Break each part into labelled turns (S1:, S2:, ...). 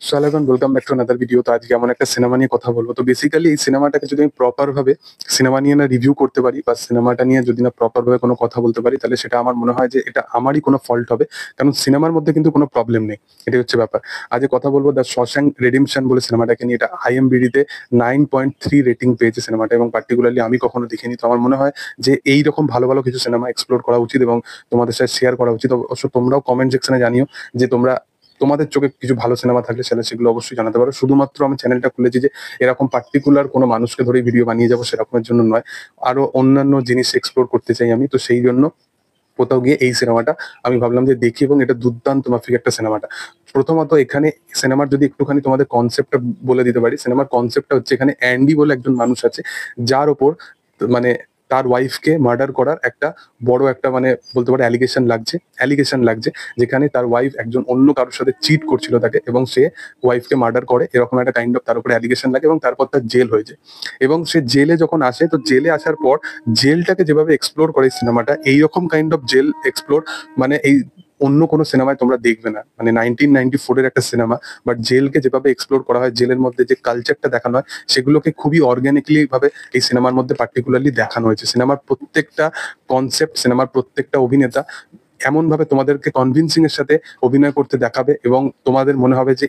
S1: সালামান welcome back to another video. তো আজকে এমন একটা সিনেমা নিয়ে কথা বলবো। তো বেসিক্যালি এই সিনেমাটাকে যদি আমি প্রপার ভাবে সিনেমা নিয়ে না রিভিউ করতে পারি বা সিনেমাটা নিয়ে যদি না প্রপার ভাবে কোনো কথা বলতে পারি, তাহলে সেটা আমার মনে হয় যে এটা আমারই কোনো ফল্ট হবে। কারণ সিনেমার মধ্যে কিন্তু কোনো প্রবলেম নেই, এটাই হচ্ছে ব্যাপার। আজকে কথা বলবো দ্য শশ্যাঙ্ক রিডেম্পশন বলে সিনেমাটাকে নিয়ে। এটা IMDb-তে 9.3 রেটিং পেয়েছে সিনেমাটা, এবং পার্টিকুলারলি আমি কখনো দেখিনি। তো আমার মনে হয় যে এইরকম ভালো ভালো কিছু সিনেমা এক্সপ্লোর করা উচিত এবং তোমাদের সাথে শেয়ার করা উচিত। অবশ্য তোমরাও কমেন্ট সেকশনে জানিও যে তোমাদের চোখে কিছু ভালো সিনেমা থাকলে সেগুলো অবশ্যই জানাতে পারো। শুধুমাত্র আমি চ্যানেলটা খুলেছি যে এরকম পার্টিকুলার কোনো মানুষকে ধরে ভিডিও বানিয়ে যাবো সেরকমের জন্য নয়, আরো অন্যান্য জিনিস এক্সপ্লোর করতে চাই আমি। তো সেই জন্য কোথাও গিয়ে এই সিনেমাটা আমি ভাবলাম যে দেখি, এবং এটা দুর্দান্ত মাফিক একটা সিনেমাটা। প্রথমত এখানে সিনেমার যদি একটুখানি তোমাদের কনসেপ্টটা বলে দিতে পারি, সিনেমার কনসেপ্টটা হচ্ছে এখানে অ্যান্ডি বলে একজন মানুষ আছে, যার ওপর মানে তার ওয়াইফকে মার্ডার করার একটা বড় একটা বলতে পারো অ্যালিগেশন লাগছে, যেখানে তার ওয়াইফ একজন অন্য কারোর সাথে চিট করছিল তাকে, এবং সে ওয়াইফকে মার্ডার করে, এরকম একটা কাইন্ড অফ তার উপরে অ্যালিগেশন লাগে, এবং তারপর তার জেল হয়ে যায়। এবং সে জেলে যখন আসে, তো জেলে আসার পর জেলটাকে যেভাবে এক্সপ্লোর করে সিনেমাটা, এইরকম কাইন্ড অফ জেল এক্সপ্লোর এই অন্য কোনো সিনেমায় তোমরা দেখবে না। 1994-এর একটা সিনেমা, বাট জেলকে যেভাবে এক্সপ্লোর করা হয়, জেলের মধ্যে যে কালচারটা দেখানো হয়, সেগুলোকে খুবই অর্গানিকলি ভাবে এই সিনেমার মধ্যে পার্টিকুলারলি দেখানো হয়েছে। সিনেমার প্রত্যেকটা কনসেপ্ট, সিনেমার প্রত্যেকটা অভিনেতা এমন ভাবে তোমাদেরকে কনভিন্সিং এর সাথে অভিনয় করতে দেখাবে, এবং তোমাদের মনে হবে যে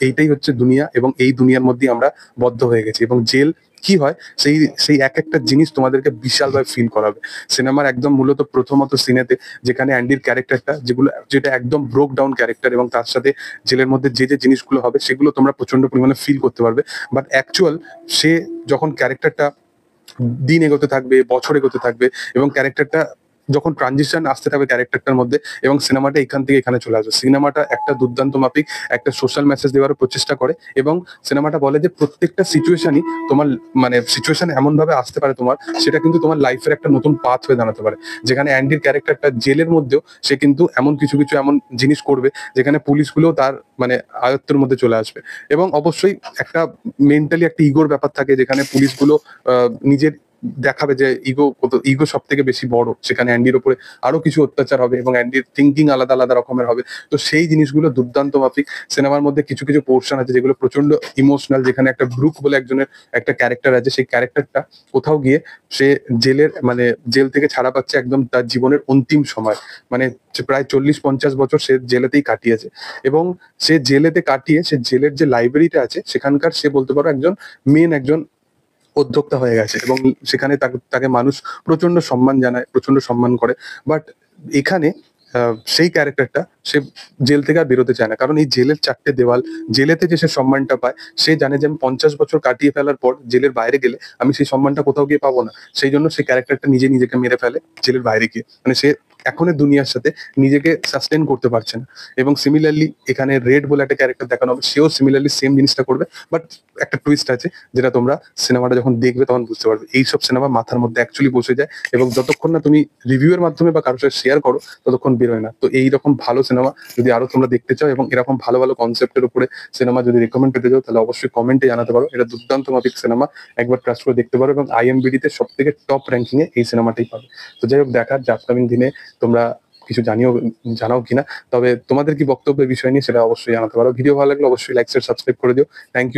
S1: এইটাই হচ্ছে দুনিয়া, এবং এই দুনিয়ার মধ্যে আমরা বদ্ধ হয়ে গেছি। এবং জেল কি হয়, সেই সেই এক একটা জিনিস তোমাদেরকে বিশালভাবে ফিল করাবে। সিনেমার একদম মূলত প্রথমত সিনেতে, যেখানে অ্যান্ডির ক্যারেক্টারটা যেটা একদম ব্রোক ডাউন ক্যারেক্টার, এবং তার সাথে জেলের মধ্যে যে জিনিসগুলো হবে সেগুলো তোমরা প্রচন্ড পরিমাণে ফিল করতে পারবে। বাট অ্যাকচুয়াল সে যখন ক্যারেক্টারটা দিন এগোতে থাকবে, বছর এগোতে থাকবে, এবং ক্যারেক্টারটা যখন ট্রানজিশন আসতে থাকবে ক্যারেক্টারটার মধ্যে, এবং সিনেমাটা এখান থেকে এখানে চলে আসবে। সিনেমাটা একটা দুর্দান্ত মাফিক একটা সোশ্যাল মেসেজ দেওয়ার প্রচেষ্টা করে, এবং সিনেমাটা বলে যে প্রত্যেকটা সিচুয়েশনই তোমার সিচুয়েশন এমন ভাবে আসতে পারে তোমার, সেটা কিন্তু তোমার লাইফের একটা নতুন পাথ হয়ে দাঁড়াতে পারে। যেখানে অ্যান্ডির ক্যারেক্টারটা জেলের মধ্যেও সে কিন্তু এমন কিছু কিছু এমন জিনিস করবে, যেখানে পুলিশগুলো তার আয়ত্তের মধ্যে চলে আসবে। এবং অবশ্যই একটা মেন্টালি একটা ইগোর ব্যাপার থাকে, যেখানে পুলিশগুলো নিজের দেখাবে যে ইগো সব থেকে বেশি বড়। সেখানে অ্যান্ডির ওপরে আরো কিছু অত্যাচার হবে, এবং অ্যান্ডির থিঙ্কিং আলাদা আলাদা রকমের হবে। তো সেই জিনিসগুলো দুর্দান্ত মাফিক। সিনেমার মধ্যে কিছু কিছু পোর্শন আছে যেগুলো প্রচন্ড ইমোশনাল, যেখানে একটা ব্রুক বলে একজনের একটা ক্যারেক্টার আছে, সেই ক্যারেক্টারটা কোথাও গিয়ে সে জেলের জেল থেকে ছাড়া পাচ্ছে একদম তার জীবনের অন্তিম সময়। সে প্রায় 40-50 বছর সে জেলেতেই কাটিয়েছে, এবং সে জেলেতে কাটিয়ে সে জেলের যে লাইব্রেরিটা আছে সেখানকার সে বলতে পারো একজন উদ্যোক্তা হয়ে গেছে, এবং সেখানে তাকে মানুষ প্রচন্ড সম্মান জানায়, প্রচন্ড সম্মান করে। বাট এখানে সেই ক্যারেক্টারটা সে জেল থেকে আর বেরোতে চায় না, কারণ এই জেলের চারটে দেওয়াল, জেলেতে যে সে সম্মানটা পায়, সে জানে যে আমি 50 বছর কাটিয়ে ফেলার পর জেলের বাইরে গেলে আমি সেই সম্মানটা কোথাও গিয়ে পাবো না। সেই জন্য সেই ক্যারেক্টারটা নিজেকে মেরে ফেলে জেলের বাইরে গিয়ে। সে এখনের দুনিয়ার সাথে নিজেকে সাস্টেন করতে পারছে না। এবং সিমিলারলি এখানে রেড বলে একটা ক্যারেক্টার দেখানো হবে, সেও সিমিলারলি সেম জিনিসটা করবে। বাট একটা টুইস্ট আছে, যেটা তোমরা সিনেমাটা যখন দেখবে তখন বুঝতে পারবে। এইসব সিনেমা মাথার মধ্যে অ্যাকচুয়ালি বসে যায়, এবং যতক্ষণ না তুমি রিভিউ এর মাধ্যমে বা কারোর সাথে শেয়ার করো, ততক্ষণ বেরোয় না। তো এইরকম ভালো সিনেমা যদি আরো তোমরা দেখতে চাও, এবং এরকম ভালো ভালো কনসেপ্টের উপরে সিনেমা যদি রেকমেন্ড পেতে চাও, তাহলে অবশ্যই কমেন্টে জানাতে পারো। এটা দুর্দান্ত মাফিক সিনেমা, একবার ট্রাস্ট করে দেখতে পারো, এবং IMDb-তে সব থেকে টপ র্যাঙ্কিং এ এই সিনেমাটাই পাবে। তো যাই হোক, দেখার যে আপকামিং দিনে তোমরা কিছু জানাও কিনা। তবে তোমাদের কি বক্তব্যের বিষয় নিয়ে সেটা অবশ্যই জানাতে পারো। ভিডিও ভালো লাগলে অবশ্যই লাইক শেয়ার সাবস্ক্রাইব করে দিও। Thank you.